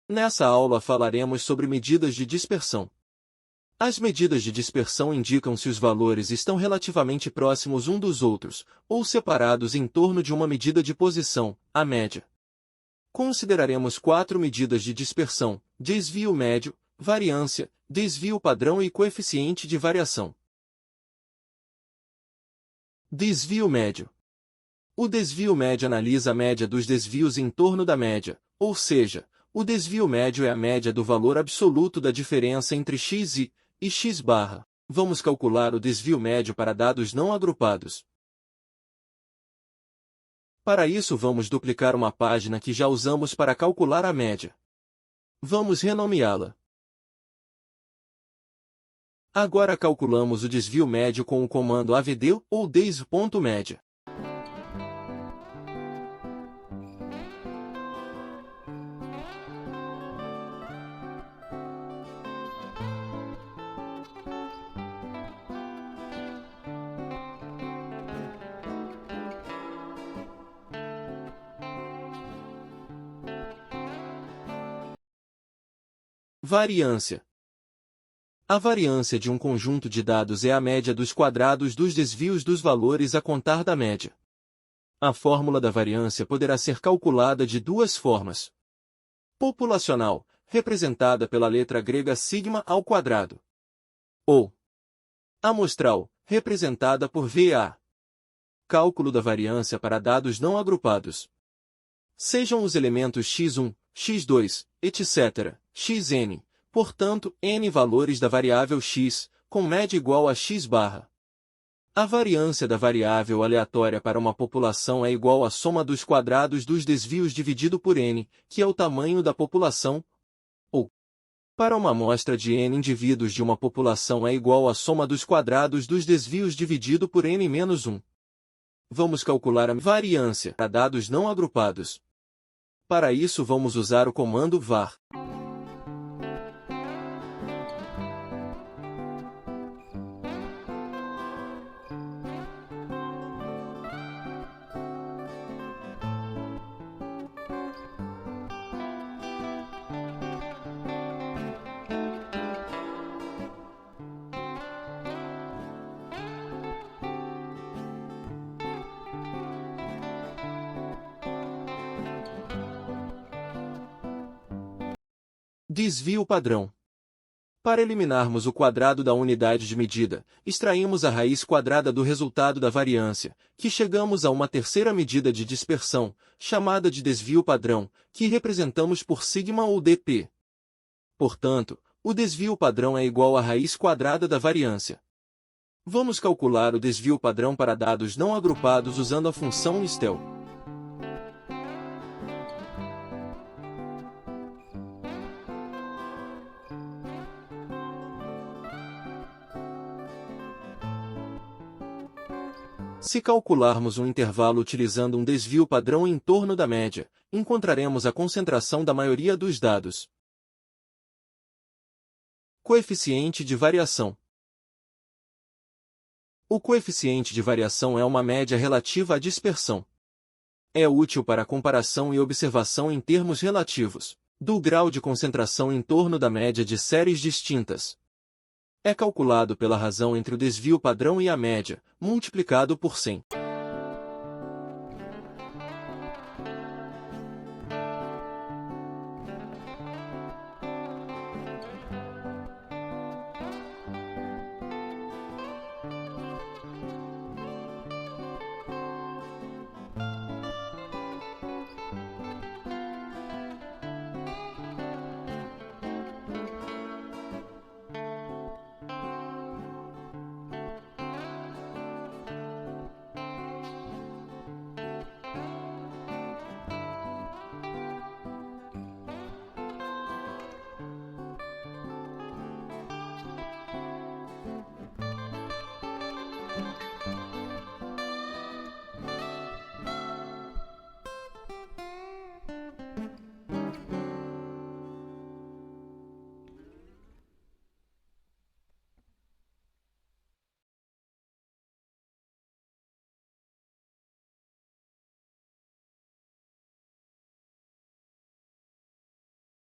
Nessa aula falaremos sobre medidas de dispersão. As medidas de dispersão indicam se os valores estão relativamente próximos um dos outros, ou separados em torno de uma medida de posição, a média. Consideraremos 4 medidas de dispersão: desvio médio, variância, desvio padrão e coeficiente de variação. Desvio médio. O desvio médio analisa a média dos desvios em torno da média, ou seja, o desvio médio é a média do valor absoluto da diferença entre x e x barra. Vamos calcular o desvio médio para dados não agrupados. Para isso vamos duplicar uma página que já usamos para calcular a média. Vamos renomeá-la. Agora calculamos o desvio médio com o comando avd ou desv.média. Variância. A variância de um conjunto de dados é a média dos quadrados dos desvios dos valores a contar da média. A fórmula da variância poderá ser calculada de duas formas. Populacional, representada pela letra grega sigma ao quadrado. Ou amostral, representada por VA. Cálculo da variância para dados não agrupados. Sejam os elementos x1, x2, etc., xn, portanto, n valores da variável x, com média igual a x barra. A variância da variável aleatória para uma população é igual à soma dos quadrados dos desvios dividido por n, que é o tamanho da população, ou, para uma amostra de n indivíduos de uma população é igual à soma dos quadrados dos desvios dividido por n menos 1. Vamos calcular a variância para dados não agrupados. Para isso vamos usar o comando var. Desvio padrão. Para eliminarmos o quadrado da unidade de medida, extraímos a raiz quadrada do resultado da variância, que chegamos a uma terceira medida de dispersão, chamada de desvio padrão, que representamos por sigma ou dp. Portanto, o desvio padrão é igual à raiz quadrada da variância. Vamos calcular o desvio padrão para dados não agrupados usando a função stel. Se calcularmos um intervalo utilizando um desvio padrão em torno da média, encontraremos a concentração da maioria dos dados. Coeficiente de variação. O coeficiente de variação é uma média relativa à dispersão. É útil para comparação e observação em termos relativos, do grau de concentração em torno da média de séries distintas. É calculado pela razão entre o desvio padrão e a média, multiplicado por 100.